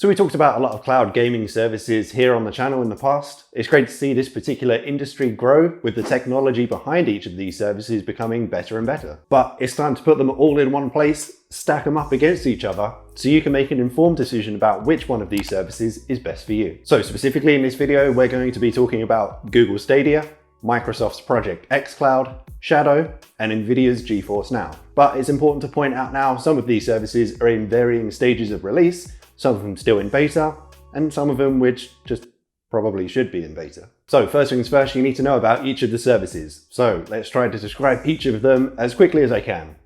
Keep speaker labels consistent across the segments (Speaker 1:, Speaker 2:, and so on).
Speaker 1: So we talked about a lot of cloud gaming services here on the channel in the past. It's great to see this particular industry grow with the technology behind each of these services becoming better and better. But it's time to put them all in one place, stack them up against each other, so you can make an informed decision about which one of these services is best for you. So specifically in this video, we're going to be talking about Google Stadia, Microsoft's Project xCloud, Shadow, and Nvidia's GeForce Now. But it's important to point out now, some of these services are in varying stages of release, some of them still in beta, and some of them which just probably should be in beta. So first things first, you need to know about each of the services. So let's try to describe each of them as quickly as I can.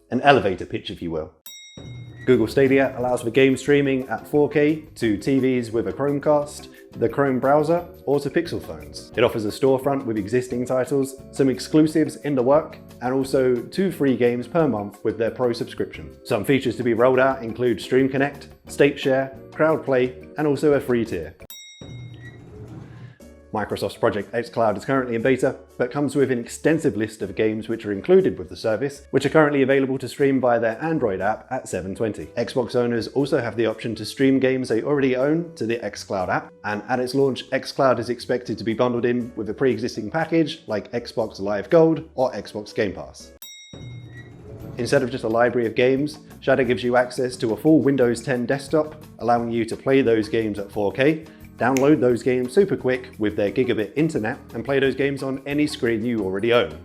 Speaker 1: An elevator pitch, if you will. Google Stadia allows for game streaming at 4K to TVs with a Chromecast, the Chrome browser, or to Pixel phones. It offers a storefront with existing titles, some exclusives in the work, and also 2 free games per month with their Pro subscription. Some features to be rolled out include Stream Connect, State Share, Crowd Play, and also a free tier. Microsoft's Project xCloud is currently in beta, but comes with an extensive list of games which are included with the service, which are currently available to stream via their Android app at 720. Xbox owners also have the option to stream games they already own to the xCloud app, and at its launch, xCloud is expected to be bundled in with a pre-existing package like Xbox Live Gold or Xbox Game Pass. Instead of just a library of games, Shadow gives you access to a full Windows 10 desktop, allowing you to play those games at 4K, download those games super quick with their gigabit internet, and play those games on any screen you already own.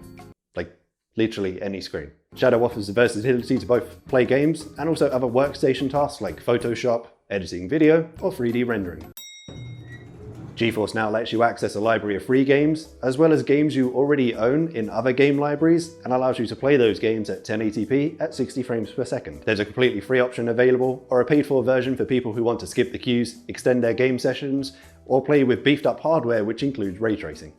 Speaker 1: Like, literally any screen. Shadow offers the versatility to both play games and also other workstation tasks like Photoshop, editing video, or 3D rendering. GeForce Now lets you access a library of free games, as well as games you already own in other game libraries, and allows you to play those games at 1080p at 60 frames per second. There's a completely free option available, or a paid-for version for people who want to skip the queues, extend their game sessions, or play with beefed-up hardware which includes ray tracing.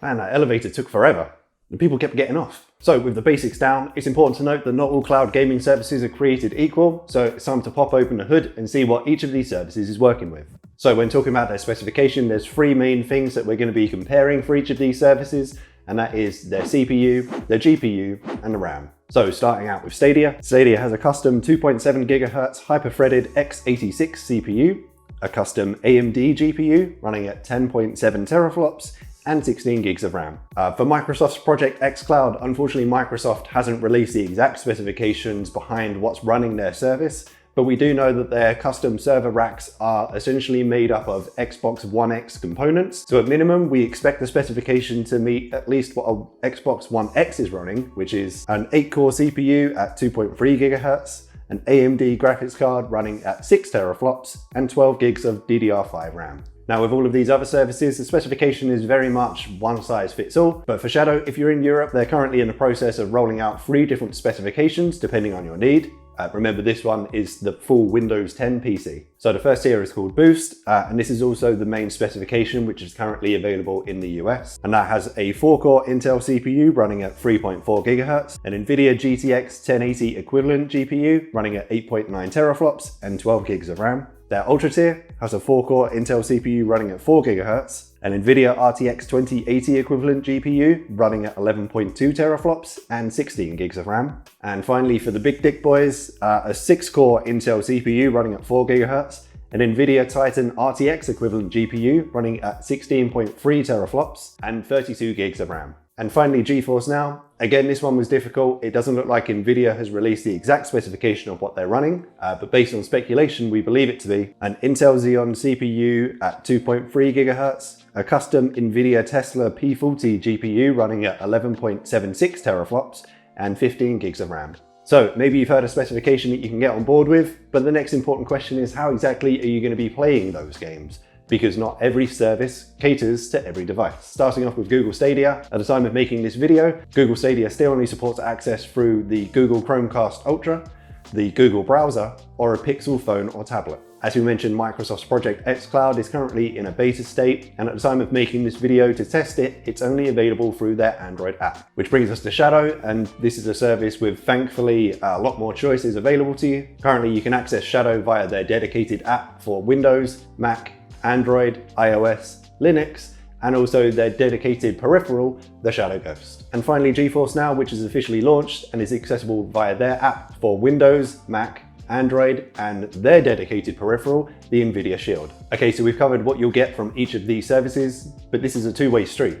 Speaker 1: Man, that elevator took forever, and people kept getting off. So with the basics down, it's important to note that not all cloud gaming services are created equal, so it's time to pop open the hood and see what each of these services is working with. So when talking about their specification, there's 3 main things that we're going to be comparing for each of these services, and that is their CPU, their GPU, and the RAM. So starting out with Stadia. Stadia has a custom 2.7 GHz hyper-threaded x86 CPU, a custom AMD GPU running at 10.7 teraflops, and 16 gigs of RAM. For Microsoft's Project xCloud, unfortunately Microsoft hasn't released the exact specifications behind what's running their service, but we do know that their custom server racks are essentially made up of Xbox One X components. So at minimum, we expect the specification to meet at least what a Xbox One X is running, which is an 8-core CPU at 2.3 GHz, an AMD graphics card running at 6 teraflops, and 12 gigs of DDR5 RAM. Now with all of these other services, the specification is very much one size fits all, but for Shadow, if you're in Europe, they're currently in the process of rolling out 3 different specifications depending on your need. Remember, this one is the full Windows 10 PC. So the first tier is called Boost, and this is also the main specification which is currently available in the US. And that has a 4-core Intel CPU running at 3.4 GHz, an Nvidia GTX 1080 equivalent GPU running at 8.9 teraflops and 12 gigs of RAM. Their Ultra tier has a 4-core Intel CPU running at 4 GHz, an Nvidia RTX 2080 equivalent GPU running at 11.2 teraflops and 16 gigs of RAM. And finally, for the big dick boys, a 6-core Intel CPU running at 4 GHz, an Nvidia Titan RTX equivalent GPU running at 16.3 teraflops and 32 gigs of RAM. And finally, GeForce Now. Again, this one was difficult. It doesn't look like Nvidia has released the exact specification of what they're running, but based on speculation, we believe it to be an Intel Xeon CPU at 2.3 GHz, a custom Nvidia Tesla P40 GPU running at 11.76 teraflops, and 15 gigs of RAM. So maybe you've heard a specification that you can get on board with, but the next important question is how exactly are you going to be playing those games? Because not every service caters to every device. Starting off with Google Stadia, at the time of making this video, Google Stadia still only supports access through the Google Chromecast Ultra, the Google browser, or a Pixel phone or tablet. As we mentioned, Microsoft's Project xCloud is currently in a beta state, and at the time of making this video to test it, it's only available through their Android app. Which brings us to Shadow, and this is a service with thankfully a lot more choices available to you. Currently you can access Shadow via their dedicated app for Windows, Mac, Android, iOS, Linux, and also their dedicated peripheral, the Shadow Ghost. And finally, GeForce Now, which is officially launched and is accessible via their app for Windows, Mac, Android, and their dedicated peripheral, the Nvidia Shield. Okay, so we've covered what you'll get from each of these services, but this is a two-way street.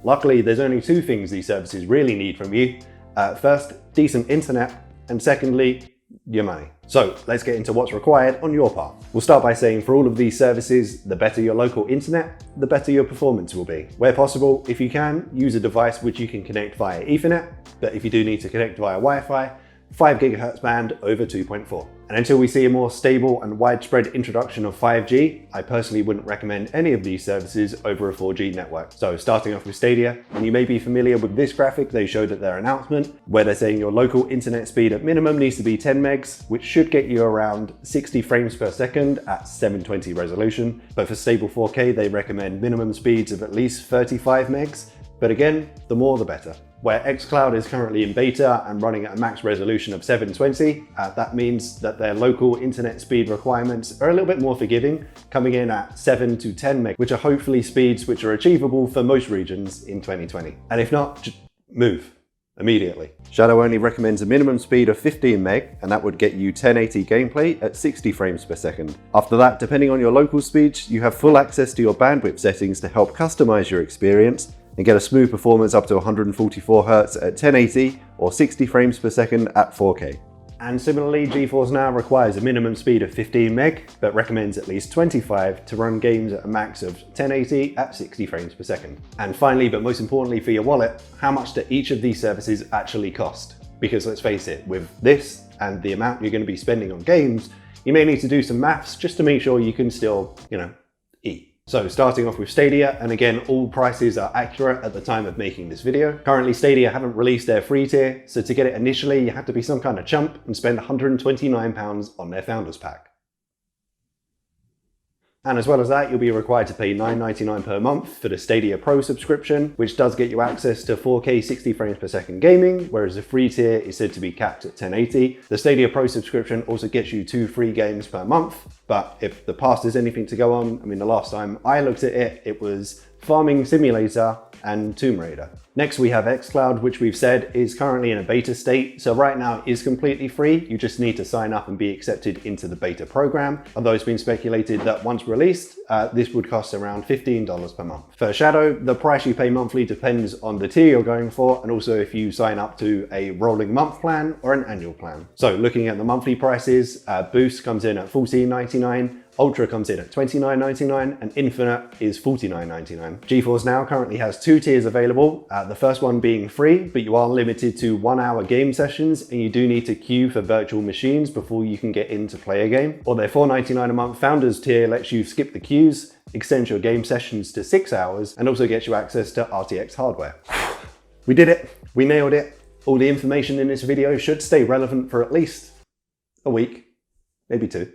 Speaker 1: Luckily, there's only two things these services really need from you. First, decent internet, and secondly, your money. So let's get into what's required on your part. We'll start by saying for all of these services, the better your local internet, the better your performance will be. Where possible, if you can, use a device which you can connect via Ethernet, but if you do need to connect via Wi-Fi, 5 GHz band over 2.4. And until we see a more stable and widespread introduction of 5G, I personally wouldn't recommend any of these services over a 4G network. So starting off with Stadia, and you may be familiar with this graphic they showed at their announcement, where they're saying your local internet speed at minimum needs to be 10 megs, which should get you around 60 frames per second at 720 resolution. But for stable 4K, they recommend minimum speeds of at least 35 megs. But again, the more the better. Where xCloud is currently in beta and running at a max resolution of 720, that means that their local internet speed requirements are a little bit more forgiving, coming in at 7 to 10 meg, which are hopefully speeds which are achievable for most regions in 2020. And if not, just move immediately. Shadow only recommends a minimum speed of 15 meg, and that would get you 1080 gameplay at 60 frames per second. After that, depending on your local speeds, you have full access to your bandwidth settings to help customize your experience and get a smooth performance up to 144 Hz at 1080 or 60 frames per second at 4K. And similarly, GeForce Now requires a minimum speed of 15 meg, but recommends at least 25 to run games at a max of 1080 at 60 frames per second. And finally, but most importantly for your wallet, how much do each of these services actually cost? Because let's face it, with this and the amount you're going to be spending on games, you may need to do some maths just to make sure you can still, eat. So starting off with Stadia, and again, all prices are accurate at the time of making this video. Currently, Stadia haven't released their free tier, so to get it initially, you have to be some kind of chump and spend £129 on their Founders Pack. And as well as that, you'll be required to pay $9.99 per month for the Stadia Pro subscription, which does get you access to 4K 60 frames per second gaming, whereas the free tier is said to be capped at 1080. The Stadia Pro subscription also gets you 2 free games per month, but if the past is anything to go on, the last time I looked at it, it was Farming Simulator and Tomb Raider. Next we have xCloud, which we've said is currently in a beta state, so right now it is completely free. You just need to sign up and be accepted into the beta program, although it's been speculated that once released, this would cost around $15 per month. For Shadow, the price you pay monthly depends on the tier you're going for, and also if you sign up to a rolling month plan or an annual plan. So looking at the monthly prices, Boost comes in at $14.99, Ultra comes in at $29.99 and Infinite is $49.99. GeForce Now currently has 2 tiers available, the first one being free, but you are limited to 1-hour game sessions and you do need to queue for virtual machines before you can get in to play a game. Or their $4.99 a month Founders tier lets you skip the queues, extends your game sessions to 6 hours and also gets you access to RTX hardware. We did it, we nailed it. All the information in this video should stay relevant for at least a week, maybe 2.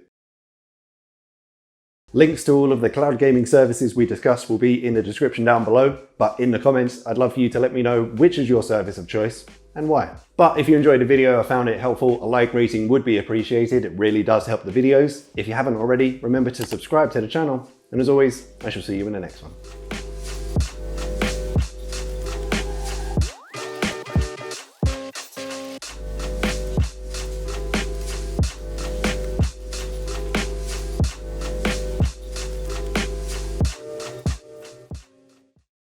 Speaker 1: Links to all of the cloud gaming services we discussed will be in the description down below, but in the comments, I'd love for you to let me know which is your service of choice and why. But if you enjoyed the video or found it helpful, a like rating would be appreciated. It really does help the videos. If you haven't already, remember to subscribe to the channel. And as always, I shall see you in the next one.